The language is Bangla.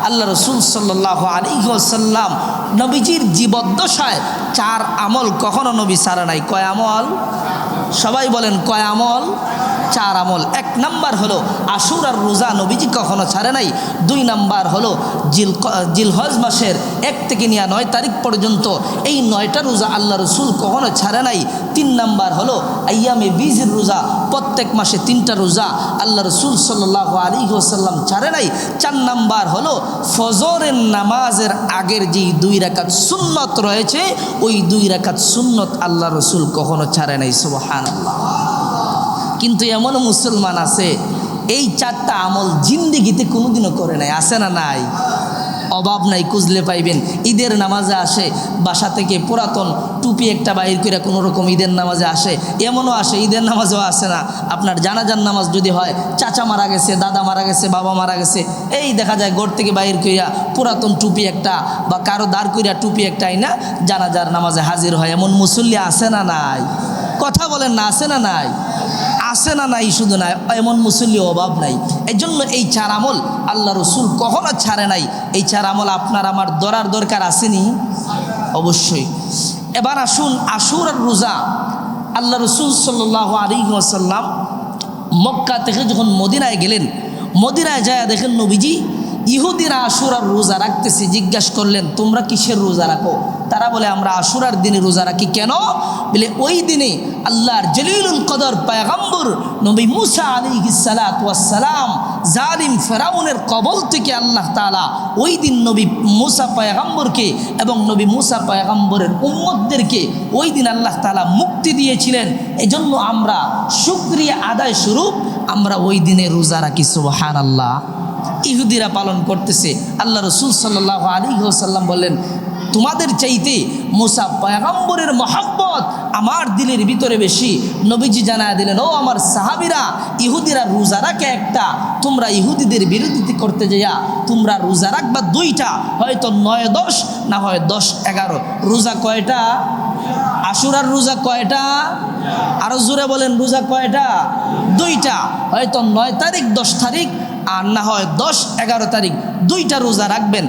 আল্লাহ রসুল সাল্লাল্লাহু আলাইহি ওয়াসাল্লাম নবীজির জীবদ্দশায় 4 আমল কখনো নবী ছাড়ে নাই। কয় আমল? সবাই বলেন কয় আমল? 4 আমল। 1 নাম্বার হলো আশুরার রোজা নবীজি কখনো ছাড়ে নাই। 2 নাম্বার হলো জিলহজ মাসের 1 থেকে নিয়ে 9 তারিখ পর্যন্ত এই 9টা রোজা আল্লাহ রসুল কখনো ছাড়ে নাই। 3 নাম্বার হলো আইয়ামে বীজের রোজা, প্রত্যেক মাসে 3টা রোজা আল্লাহ রসুল সাল্লাল্লাহু আলাইহি ওয়াসাল্লাম ছাড়ে নাই। 4 নাম্বার হলো ফজরের নামাজের আগের যেই 2 রাকাত সুন্নত রয়েছে ওই 2 রাকাত সুন্নত আল্লাহ রসুল কখনো ছাড়ে নাই। সুবহানাল্লাহ। কিন্তু এমন মুসলমান আছে এই 4টা আমল জিন্দিগিতে কোনোদিনও করে নাই। আছে না নাই? অভাব নাই, খুঁজলে পাইবেন। ঈদের নামাজে আসে, বাসা থেকে পুরাতন টুপি একটা বাহির করে কোনো রকম ঈদের নামাজে আসে। এমনও আসে ঈদের নামাজেও আসে না। আপনার জানাজার নামাজ যদি হয়, চাচা মারা গেছে, দাদা মারা গেছে, বাবা মারা গেছে, এই দেখা যায় ঘর থেকে বাহির কইরা পুরাতন টুপি একটা বা কারো দাঁড় কইরা টুপি একটা আইনা জানাজার নামাজে হাজির হয়। এমন মুসল্লি আছে না নাই? কথা বলেন না, আছে না নাই? আছে না নাই? শুধু নাই, এমন মুসল্লি অভাব নাই। এই জন্য এই 4 আমল আল্লাহ রসুল কখনো ছাড়ে নাই। এই 4 আমল আপনার আমার ধরার দরকার আসেনি? অবশ্যই। এবার আসুন আশুরার রোজা। আল্লাহ রসুল সাল্লাল্লাহু আলাইহি ওয়াসাল্লাম মক্কা থেকে যখন মদিনায় গেলেন, মদিনায় যায় দেখেন নবীজি ইহুদিরা আশুরার রোজা রাখতেছে। জিজ্ঞাসা করলেন তোমরা কিসের রোজা রাখো? তারা বলে আমরা আশুরার দিনে রোজা রাখি। কেন? বলে ওই দিনে আল্লাহর জলিলুল কদর পয়গম্বর নবী মুসা আলাইহিস সালাতু ওয়াস সালাম জালিম ফেরাউনের কবল থেকে আল্লাহ তাআলা ওই দিন নবী মুসা পয়গম্বরকে এবং নবী মুসা পয়গম্বরের উম্মতদেরকে ওই দিন আল্লাহ তাআলা মুক্তি দিয়েছিলেন। এজন্য আমরা শুকরিয়া আদায় স্বরূপ আমরা ওই দিনে রোজা রাখি। সুবহানাল্লাহ। ইহুদিরা পালন করতেছে। আল্লাহ রসুল সাল্লাল্লাহু আলাইহি ওয়াসাল্লাম বললেন তোমাদের চাইতে মুসা পয়গম্বরের মহব্বত আমার দিলের ভিতরে বেশি। নবীজি জানায় দিলেন ও আমার সাহাবীরা, ইহুদিরা রোজা রাখে একটা, তোমরা ইহুদিদের বিরোধিতা করতে যাইয়া তোমরা রোজা রাখবা 2টা, হয়তো 9-10 না হয় 10-11। রোজা কয়টা? আশুরার রোজা কয়টা? আরো জোরে বলেন, রোজা কয়টা? 2টা। হয়তো 9 তারিখ 10 তারিখ আর না হয় 10-11 তারিখ 2টা রোজা রাখবেন।